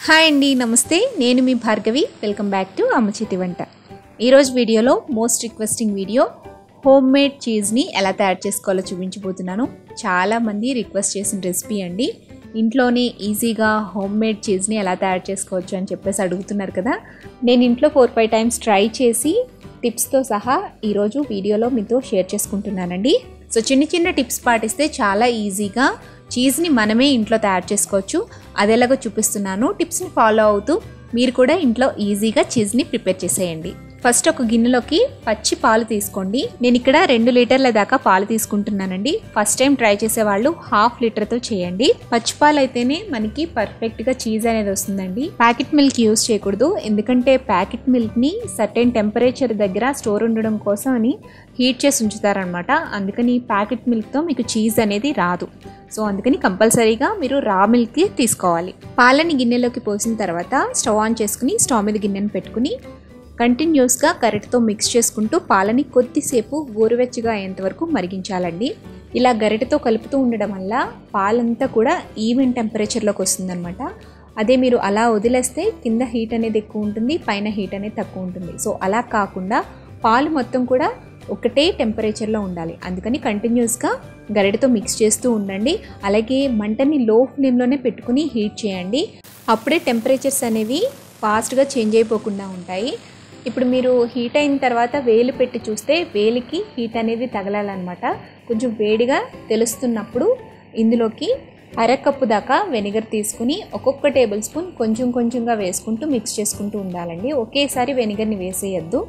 Hi అండి, నమస్తే. నేను మీ Bhargavi. Welcome back to Amma Chethi Vanta. ఈరోజు వీడియోలో most requesting video home made చీజ్ని ఎలా తయారు చేసుకోవాలో చూపించబోతున్నాను. చాలామంది రిక్వెస్ట్ చేసిన రెసిపీ అండి. ఇంట్లోనే ఈజీగా హోమ్ మేడ్ చీజ్ని ఎలా తయారు చేసుకోవచ్చు అని చెప్పేసి అడుగుతున్నారు కదా. నేను ఇంట్లో 4-5 టైమ్స్ ట్రై చేసి టిప్స్తో సహా ఈరోజు వీడియోలో మీతో షేర్ చేసుకుంటున్నానండి. సో చిన్న చిన్న టిప్స్ పాటిస్తే చాలా ఈజీగా చీజ్ని మనమే ఇంట్లో తయారు చేసుకోవచ్చు. అది ఎలాగో చూపిస్తున్నాను. టిప్స్ని ఫాలో అవుతూ మీరు కూడా ఇంట్లో ఈజీగా చీజ్ని ప్రిపేర్ చేసేయండి. ఫస్ట్ ఒక గిన్నెలోకి పచ్చి పాలు తీసుకోండి. నేను ఇక్కడ 2 లీటర్ల దాకా పాలు తీసుకుంటున్నానండి. ఫస్ట్ టైం ట్రై చేసేవాళ్ళు 1/2 లీటర్తో చేయండి. పచ్చి పాలు అయితేనే మనకి పర్ఫెక్ట్గా చీజ్ అనేది వస్తుందండి. ప్యాకెట్ మిల్క్ యూజ్ చేయకూడదు, ఎందుకంటే ప్యాకెట్ మిల్క్ని సర్టెన్ టెంపరేచర్ దగ్గర స్టోర్ ఉండడం కోసం అని హీట్ చేసి ఉంచుతారనమాట. అందుకని ప్యాకెట్ మిల్క్తో మీకు చీజ్ అనేది రాదు. సో అందుకని కంపల్సరీగా మీరు రా మిల్క్ తీసుకోవాలి. పాలని గిన్నెలోకి పోసిన తర్వాత స్టవ్ ఆన్ చేసుకుని స్టవ్ మీద గిన్నెను పెట్టుకుని కంటిన్యూస్గా గరిటెతో మిక్స్ చేసుకుంటూ పాలని కొద్దిసేపు గోరువెచ్చగా అయ్యేంత వరకు మరిగించాలండి. ఇలా గరిటెతో కలుపుతూ ఉండడం వల్ల పాలంతా కూడా ఈవెన్ టెంపరేచర్లోకి వస్తుందన్నమాట. అదే మీరు అలా వదిలేస్తే కింద హీట్ అనేది ఎక్కువ ఉంటుంది, పైన హీట్ అనేది తక్కువ ఉంటుంది. సో అలా కాకుండా పాలు మొత్తం కూడా ఒకటే టెంపరేచర్లో ఉండాలి. అందుకని కంటిన్యూస్గా గరిటెతో మిక్స్ చేస్తూ ఉండండి. అలాగే మంటని లో ఫ్లేమ్లోనే పెట్టుకుని హీట్ చేయండి. అప్పుడే టెంపరేచర్స్ అనేవి ఫాస్ట్గా చేంజ్ అయిపోకుండా ఉంటాయి. ఇప్పుడు మీరు హీట్ అయిన తర్వాత వేలు పెట్టి చూస్తే వేలికి హీట్ అనేది తగలాలన్నమాట. కొంచెం వేడిగా తెలుస్తున్నప్పుడు ఇందులోకి అరకప్పు దాకా వెనిగర్ తీసుకుని ఒక్కొక్క టేబుల్ స్పూన్ కొంచెం కొంచెంగా వేసుకుంటూ మిక్స్ చేసుకుంటూ ఉండాలండి. ఒకేసారి వెనిగర్ని వేసేయద్దు,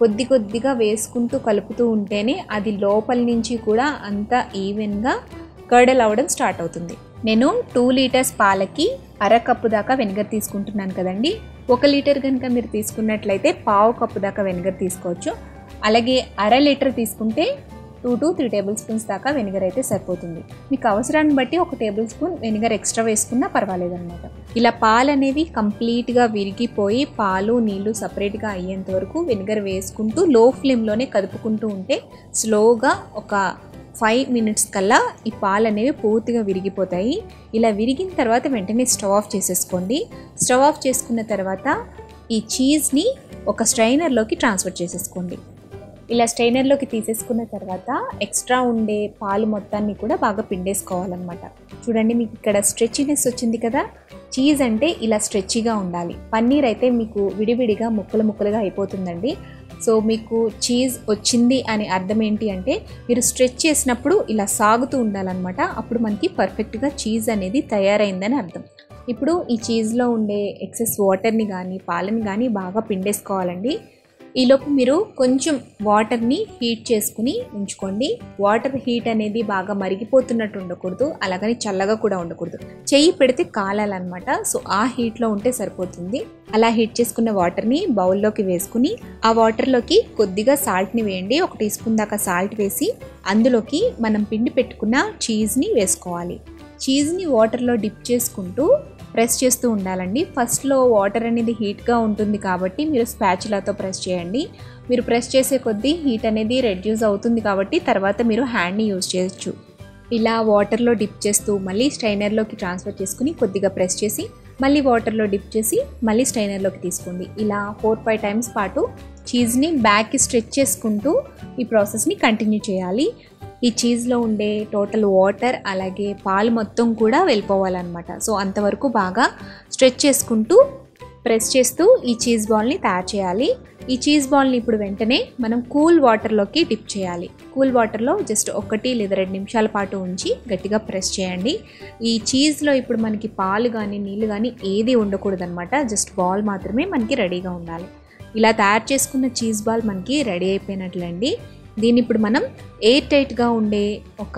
కొద్ది కొద్దిగా వేసుకుంటూ కలుపుతూ ఉంటేనే అది లోపల నుంచి కూడా అంతా ఈవెన్గా కర్డల్ అవ్వడం స్టార్ట్ అవుతుంది. నేను 2 లీటర్స్ పాలకి అరకప్పు దాకా వెనిగర్ తీసుకుంటున్నాను కదండి. 1 లీటర్ కనుక మీరు తీసుకున్నట్లయితే 1/2 కప్పు దాకా వెనిగర్ తీసుకోవచ్చు. అలాగే అర లీటర్ తీసుకుంటే 2 to 3 టేబుల్ స్పూన్స్ దాకా వెనిగర్ అయితే సరిపోతుంది. మీకు అవసరాన్ని బట్టి 1 టేబుల్ స్పూన్ వెనిగర్ ఎక్స్ట్రా వేసుకున్నా పర్వాలేదన్నమాట. ఇలా పాలు అనేవి కంప్లీట్గా విరిగిపోయి పాలు నీళ్లు సపరేట్గా అయ్యేంత వరకు వెనిగర్ వేసుకుంటూ లో ఫ్లేమ్లోనే కదుపుకుంటూ ఉంటే స్లోగా ఒక 5 మినిట్స్ కల్లా ఈ పాలు అనేవి పూర్తిగా విరిగిపోతాయి. ఇలా విరిగిన తర్వాత వెంటనే స్టవ్ ఆఫ్ చేసేసుకోండి. స్టవ్ ఆఫ్ చేసుకున్న తర్వాత ఈ చీజ్ని ఒక స్ట్రైనర్లోకి ట్రాన్స్ఫర్ చేసేసుకోండి. ఇలా స్ట్రైనర్లోకి తీసేసుకున్న తర్వాత ఎక్స్ట్రా ఉండే పాలు మొత్తాన్ని కూడా బాగా పిండేసుకోవాలన్నమాట. చూడండి, మీకు ఇక్కడ స్ట్రెచ్నెస్ వచ్చింది కదా. చీజ్ అంటే ఇలా స్ట్రెచ్గా ఉండాలి. పన్నీర్ అయితే మీకు విడివిడిగా ముక్కలు ముక్కలుగా అయిపోతుందండి. సో మీకు చీజ్ వచ్చింది అని అర్థం ఏంటి అంటే మీరు స్ట్రెచ్ చేసినప్పుడు ఇలా సాగుతూ ఉండాలన్నమాట. అప్పుడు మనకి పర్ఫెక్ట్గా చీజ్ అనేది తయారైందని అర్థం. ఇప్పుడు ఈ చీజ్లో ఉండే ఎక్సెస్ వాటర్ని కానీ పాలని కానీ బాగా పిండేసుకోవాలండి. ఈలోపు మీరు కొంచెం వాటర్ని హీట్ చేసుకుని ఉంచుకోండి. వాటర్ హీట్ అనేది బాగా మరిగిపోతున్నట్టు ఉండకూడదు, అలాగని చల్లగా కూడా ఉండకూడదు. చెయ్యి పెడితే కాలాలన్నమాట. సో ఆ హీట్లో ఉంటే సరిపోతుంది. అలా హీట్ చేసుకున్న వాటర్ని బౌల్లోకి వేసుకుని ఆ వాటర్లోకి కొద్దిగా సాల్ట్ని వేయండి. 1 టీ స్పూన్ దాకా సాల్ట్ వేసి అందులోకి మనం పిండి పెట్టుకున్న చీజ్ని వేసుకోవాలి. చీజ్ని వాటర్లో డిప్ చేసుకుంటూ ప్రెస్ చేస్తూ ఉండాలండి. ఫస్ట్లో వాటర్ అనేది హీట్గా ఉంటుంది కాబట్టి మీరు స్పాచులాతో ప్రెస్ చేయండి. మీరు ప్రెస్ చేసే కొద్దీ హీట్ అనేది రెడ్యూస్ అవుతుంది కాబట్టి తర్వాత మీరు హ్యాండ్ని యూజ్ చేయొచ్చు. ఇలా వాటర్లో డిప్ చేస్తూ మళ్ళీ స్ట్రైనర్లోకి ట్రాన్స్ఫర్ చేసుకుని కొద్దిగా ప్రెస్ చేసి మళ్ళీ వాటర్లో డిప్ చేసి మళ్ళీ స్ట్రైనర్లోకి తీసుకోండి. ఇలా 4-5 టైమ్స్ పాటు చీజ్ని బ్యాక్కి స్ట్రెచ్ చేసుకుంటూ ఈ ప్రాసెస్ని కంటిన్యూ చేయాలి. ఈ చీజ్లో ఉండే టోటల్ వాటర్ అలాగే పాలు మొత్తం కూడా వెళ్ళిపోవాలన్నమాట. సో అంతవరకు బాగా స్ట్రెచ్ చేసుకుంటూ ప్రెస్ చేస్తూ ఈ చీజ్ బాల్ని తయారు చేయాలి. ఈ చీజ్ బాల్ని ఇప్పుడు వెంటనే మనం కూల్ వాటర్లోకి డిప్ చేయాలి. కూల్ వాటర్లో జస్ట్ 1 లేదా 2 నిమిషాల పాటు ఉంచి గట్టిగా ప్రెస్ చేయండి. ఈ చీజ్లో ఇప్పుడు మనకి పాలు కానీ నీళ్ళు కానీ ఏది ఉండకూడదన్నమాట. జస్ట్ బాల్ మాత్రమే మనకి రెడీగా ఉండాలి. ఇలా తయారు చేసుకున్న చీజ్ బాల్ మనకి రెడీ అయిపోయినట్లండి. దీన్ని ఇప్పుడు మనం ఎయిర్ టైట్గా ఉండే ఒక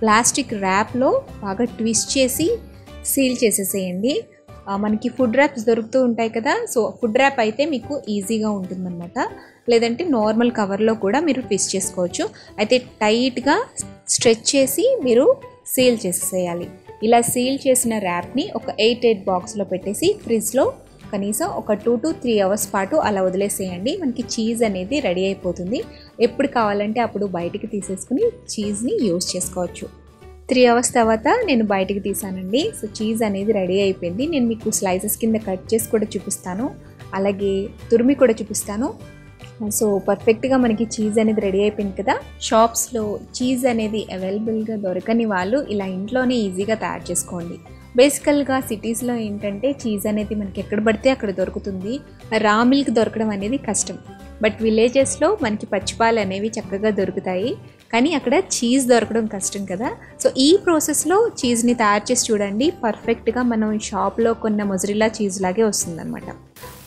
ప్లాస్టిక్ ర్యాప్లో బాగా ట్విస్ట్ చేసి సీల్ చేసేసేయండి. మనకి ఫుడ్ ర్యాప్స్ దొరుకుతూ ఉంటాయి కదా. సో ఫుడ్ ర్యాప్ అయితే మీకు ఈజీగా ఉంటుందన్నమాట. లేదంటే నార్మల్ కవర్లో కూడా మీరు ట్విస్ట్ చేసుకోవచ్చు. అయితే టైట్గా స్ట్రెచ్ చేసి మీరు సీల్ చేసేసేయాలి. ఇలా సీల్ చేసిన ర్యాప్ని ఒక ఎయిర్ టైట్ బాక్స్లో పెట్టేసి ఫ్రిడ్జ్లో కనీసం ఒక 2 to 3 అవర్స్ పాటు అలా వదిలేసేయండి. మనకి చీజ్ అనేది రెడీ అయిపోతుంది. ఎప్పుడు కావాలంటే అప్పుడు బయటికి తీసేసుకుని చీజ్ని యూజ్ చేసుకోవచ్చు. 3 అవర్స్ తర్వాత నేను బయటికి తీసానండి. సో చీజ్ అనేది రెడీ అయిపోయింది. నేను మీకు స్లైసెస్ కింద కట్ చేసి కూడా చూపిస్తాను, అలాగే తురిమి కూడా చూపిస్తాను. సో పర్ఫెక్ట్గా మనకి చీజ్ అనేది రెడీ అయిపోయింది కదా. షాప్స్లో చీజ్ అనేది అవైలబుల్గా దొరకని వాళ్ళు ఇలా ఇంట్లోనే ఈజీగా తయారు చేసుకోండి. బేసికల్గా సిటీస్లో ఏంటంటే చీజ్ అనేది మనకి ఎక్కడ పడితే అక్కడ దొరుకుతుంది, రా మిల్క్ దొరకడం అనేది కష్టం. బట్ విలేజెస్లో మనకి పచ్చిపాలు అనేవి చక్కగా దొరుకుతాయి, కానీ అక్కడ చీజ్ దొరకడం కష్టం కదా. సో ఈ ప్రాసెస్లో చీజ్ని తయారు చేసి చూడండి, పర్ఫెక్ట్గా మనం షాప్లో కొన్న మొజరెల్లా చీజ్ లాగే వస్తుందన్నమాట.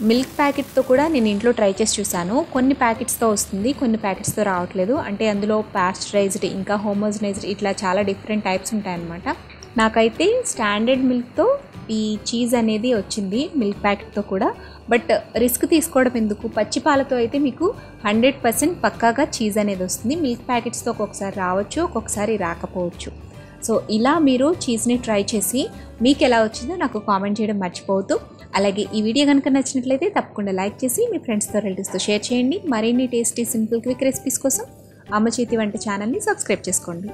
మిల్క్ ప్యాకెట్తో కూడా నేను ఇంట్లో ట్రై చేసి చూసాను. కొన్ని ప్యాకెట్స్తో వస్తుంది, కొన్ని ప్యాకెట్స్తో రావట్లేదు. అంటే అందులో పాస్చరైజ్డ్ ఇంకా హోమోజనైజ్డ్ ఇట్లా చాలా డిఫరెంట్ టైప్స్ ఉంటాయన్నమాట. నాకైతే స్టాండర్డ్ మిల్క్తో ఈ చీజ్ అనేది వచ్చింది, మిల్క్ ప్యాకెట్తో కూడా. బట్ రిస్క్ తీసుకోవడం ఎందుకు, పచ్చి పాలతో అయితే మీకు 100% పక్కాగా చీజ్ అనేది వస్తుంది. మిల్క్ ప్యాకెట్స్తో ఒక్కొక్కసారి రావచ్చు, ఒక్కొక్కసారి రాకపోవచ్చు. సో ఇలా మీరు చీజ్ని ట్రై చేసి మీకు ఎలా వచ్చిందో నాకు కామెంట్ చేయడం మర్చిపోవద్దు. అలాగే ఈ వీడియో కనుక నచ్చినట్లయితే తప్పకుండా లైక్ చేసి మీ ఫ్రెండ్స్తో రిలేటివ్స్తో షేర్ చేయండి. మరిన్ని టేస్టీ సింపుల్ క్విక్ రెసిపీస్ కోసం అమ్మ చేతి వంట ఛానల్ని సబ్స్క్రైబ్ చేసుకోండి.